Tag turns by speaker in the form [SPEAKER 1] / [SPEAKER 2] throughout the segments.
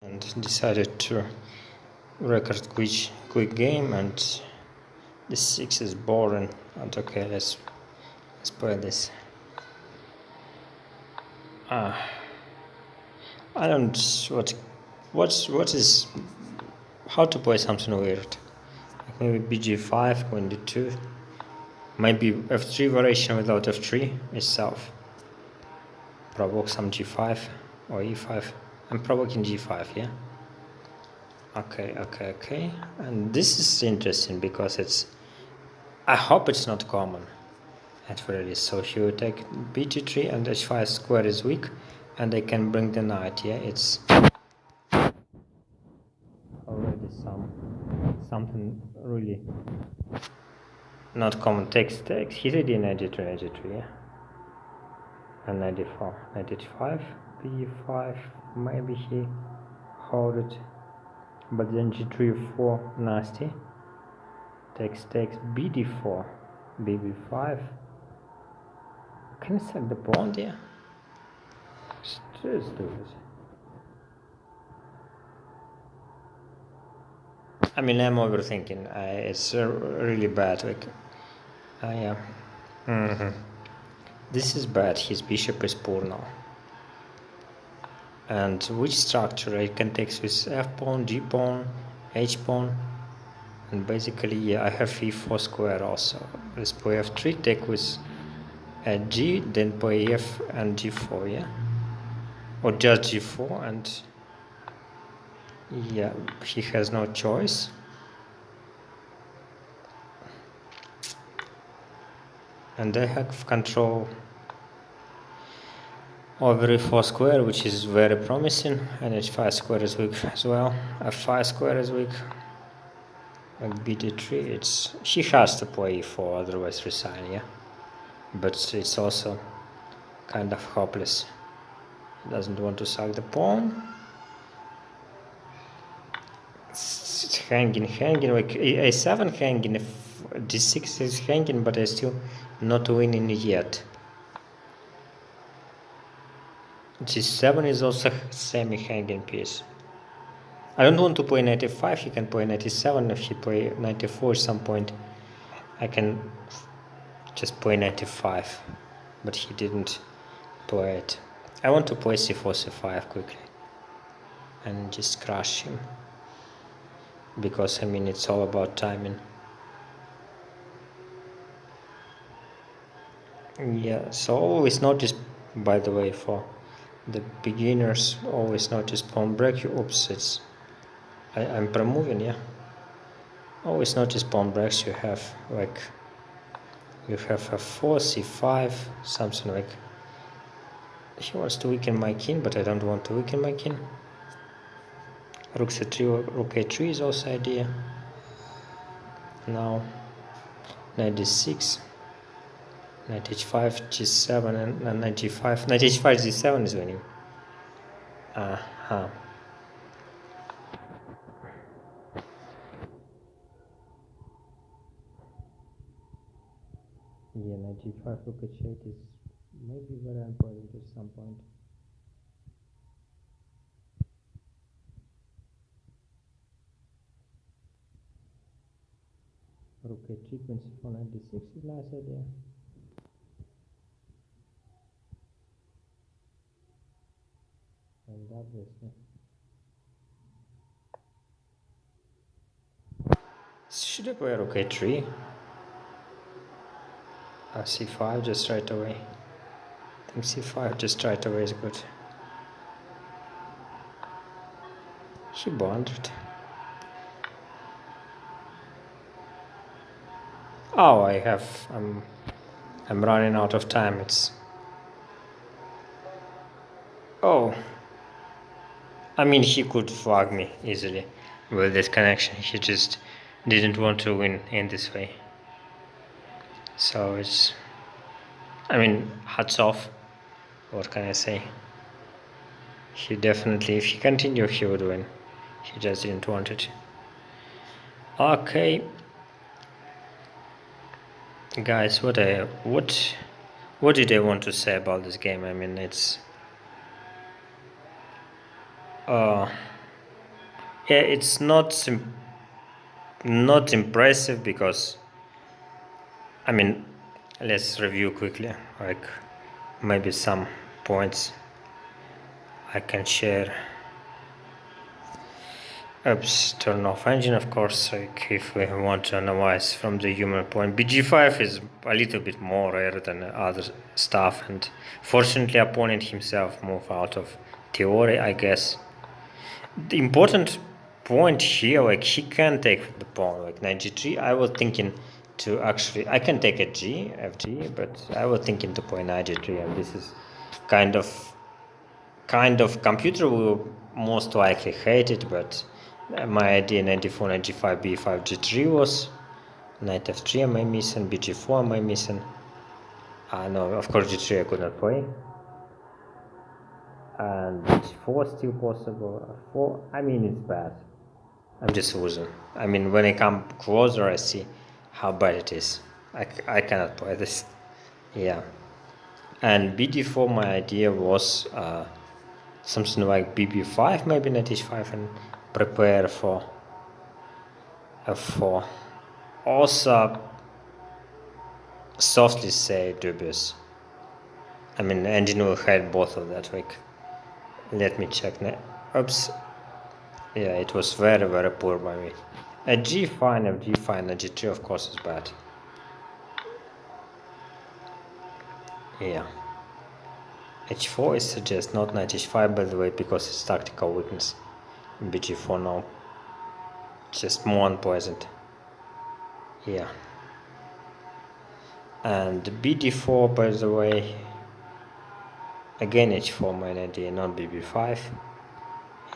[SPEAKER 1] and decided to record quick game, and this 6 is boring. And okay, let's play this. I don't what is how to play something weird. Like maybe bg5, queen d2, maybe f3 variation without f3 itself. Provoke some g5 or e5. I'm provoking g5, yeah. Okay. And this is interesting because it's, I hope it's not common at very least. So he will take bg3 and h5 square is weak, and I can bring the knight. Yeah, it's already something really not common. Takes. He's already knight d3, yeah, and knight d4, knight h5, b5. Maybe he hold it, but then g3 4 nasty. Takes bd4, bb5. Can I sack the pawn there? Let's do this. I mean, I'm overthinking. It's really bad. Like, yeah. This is bad. His bishop is poor now. And which structure I can take with f pawn, g pawn, h pawn, and basically, yeah, I have e4 square also. Let's play f3, take with g, then play f and g4, yeah, or just g4, and yeah, he has no choice. And I have control over e4 square, which is very promising, and h5 square is weak as well. f5 square is weak. Like bd3, it's, he has to play e4, otherwise resign, yeah. But it's also kind of hopeless. He doesn't want to sack the pawn. It's hanging, like a7 hanging, d6 is hanging, but I still not winning yet. g7 is also semi-hanging piece. I don't want to play knight e5, he can play knight e7. If he play knight e4 at some point, I can just play knight e5, but he didn't play it. I want to play c4, c5 quickly and just crush him, because I mean it's all about timing. Yeah, so always notice, by the way, for the beginners, always notice pawn break. Oops, it's I'm pre-moving, yeah. Always notice pawn breaks. You have like f4, c5, something like. He wants to weaken my king, but I don't want to weaken my king. Rook c3, rook a3 is also idea. Now knight d6, knight h5, g7, and knight g5. Knight h5, g7 is winning. Yeah, knight g5, rook h8 is maybe very important at some point. Rook a3, queen c4, knight d6 is nice idea. And obviously, should I play rook a3? c5 just right away. I think c5 just right away is good. He blundered. Oh, I'm running out of time. It's, oh, I mean, he could flag me easily with this connection. He just didn't want to win in this way. So it's, I mean, hats off. What can I say? He definitely, if he continued, he would win. He just didn't want it. Okay, guys, what did I want to say about this game? I mean, it's Yeah, it's not impressive because, I mean, let's review quickly, like maybe some points I can share. Oops, turn off engine, of course, like if we want to analyze from the human point. BG5 is a little bit more rare than other stuff, and fortunately opponent himself move out of theory, I guess. The important point here, like he can take the pawn, like knight g3. I was thinking to actually, I can take a g, fg, but I was thinking to play knight g3, and this is kind of computer will most likely hate it, but my idea 94, 95, b5, g3 was knight f3 am I missing, bg4 am I missing. No, of course g3 I could not play. And bg4 still possible. 4, I mean it's bad. I'm just losing. I mean when I come closer I see how bad it is. I cannot play this. Yeah. And bd4 my idea was something like bb5, maybe knight h5, and prepare for f4. Also, softly say dubious. I mean, engine will hide both of that. Like, let me check. Oops. Yeah, it was very, very poor by me. A g fine, a g fine, a g3 of course is bad. Yeah. h4 is suggest not knight h5 by the way because it's tactical weakness. bg4 no. Just more unpleasant. Yeah. And bd4 by the way, again h4 my idea, not bb5.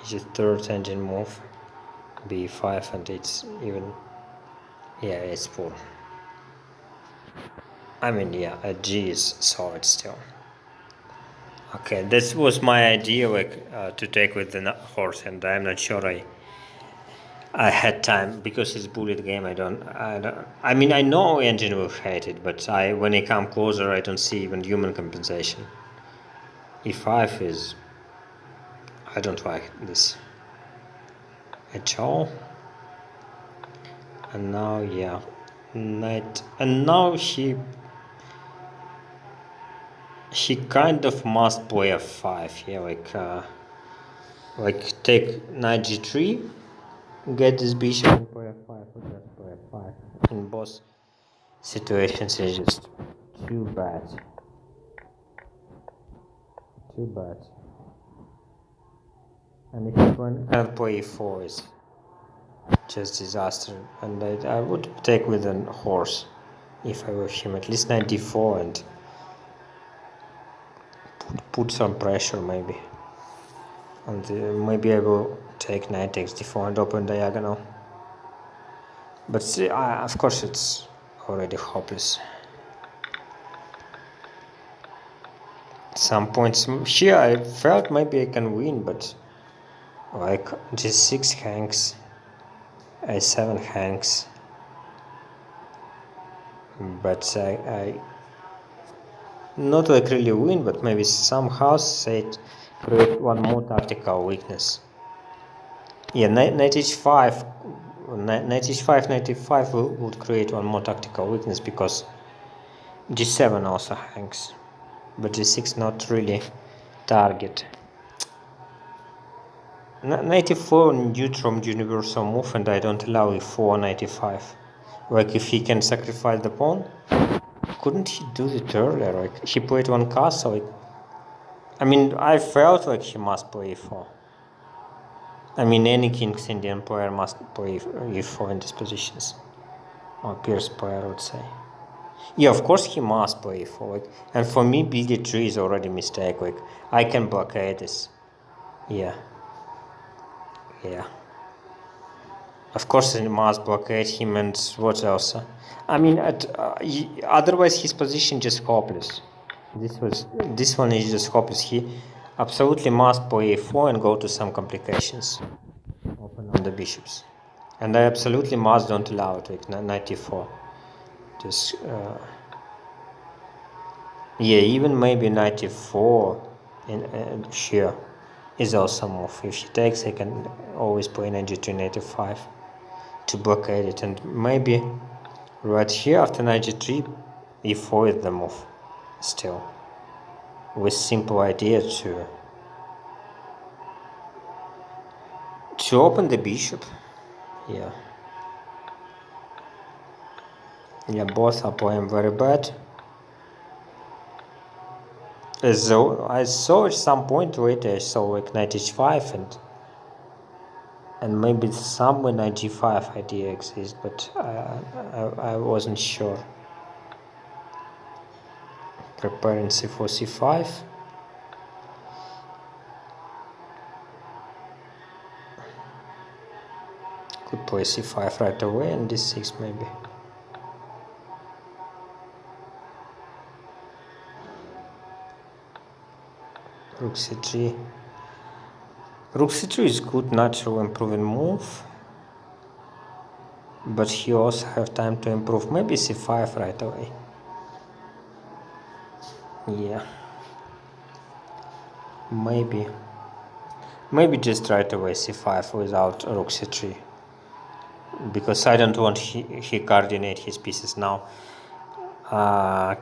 [SPEAKER 1] It's a third engine move, b5, and it's even, yeah, it's poor. I mean, yeah, a g is solid still. Okay, this was my idea, like to take with the horse, and I'm not sure I had time because it's bullet game. I mean, I know engine will hate it, but when I come closer, I don't see even human compensation. e5 is, I don't like this at all. And now, yeah, knight, and now he kind of must play f5 here, like take knight g3, get this bishop and play f5, or just play f5. In both situations it's just too bad. And if you can play e4 is just disaster, and I would take with a horse if I were him, at least knight d4 and put some pressure maybe. And maybe I will take knight takes d4 and open diagonal. But see, of course it's already hopeless. Some points here I felt maybe I can win, but like g6 hangs, a7 hangs, but I not like really win, but maybe somehow say create one more tactical weakness. Yeah, knight h5, knight h5, knight e5 would create one more tactical weakness because g7 also hangs, but g6 not really target. Knight e4 neutral universal move, and I don't allow e4 knight e5. Like if he can sacrifice the pawn, couldn't he do it earlier? Like he played one castle. I mean, I felt like he must play e4. I mean, any King's Indian player must play e4 in these positions. Or Pierce player would say. Yeah, of course he must play e4. Like, and for me, bd3 is already a mistake. Like I can blockade this. Yeah. Of course, he must blockade him, and what else? I mean, otherwise his position just hopeless. This one is just hopeless. He absolutely must play a4 and go to some complications. Open on the bishops, and I absolutely must don't allow it. Like knight e4. Just yeah, even maybe knight e4 in here. is also a move. If she takes, I can always play knight g3, knight f5 to blockade it, and maybe right here after knight g3, e4 is the move still, with simple idea to open the bishop. Yeah, both are playing very bad. As though I saw at some point later, I saw like knight h5 and maybe somewhere knight g5 idea exists, but I wasn't sure. Preparing c4, c5. Could play c5 right away and d6 maybe. Rook c3. Rook c3 is good natural improving move, but he also have time to improve. Maybe c5 right away. Yeah. Maybe just right away c5 without rook c3, because I don't want he coordinate his pieces now.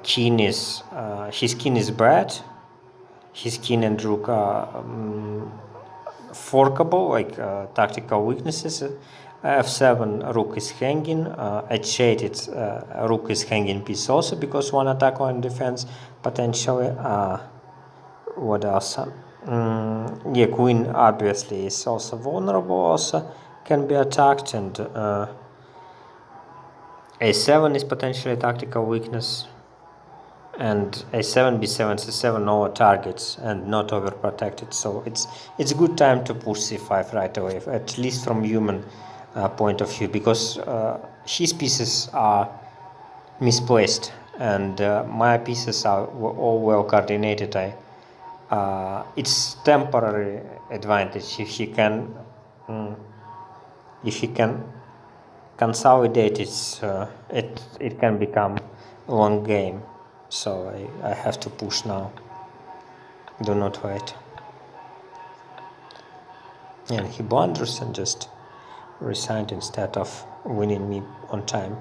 [SPEAKER 1] His king is bad. His king and rook are forkable, like tactical weaknesses. f7 rook is hanging. h8 it's rook is hanging piece also, because one attack, one defense potentially. What else? Yeah, queen obviously is also vulnerable, also can be attacked, and a7 is potentially a tactical weakness, and a7, b7, c7 all targets and not overprotected, so it's a good time to push c5 right away, at least from human point of view, because his pieces are misplaced and my pieces are all well coordinated. It's temporary advantage if he can consolidate it can become a long game, so I have to push now, do not wait. And he blunders and just resigned instead of winning me on time.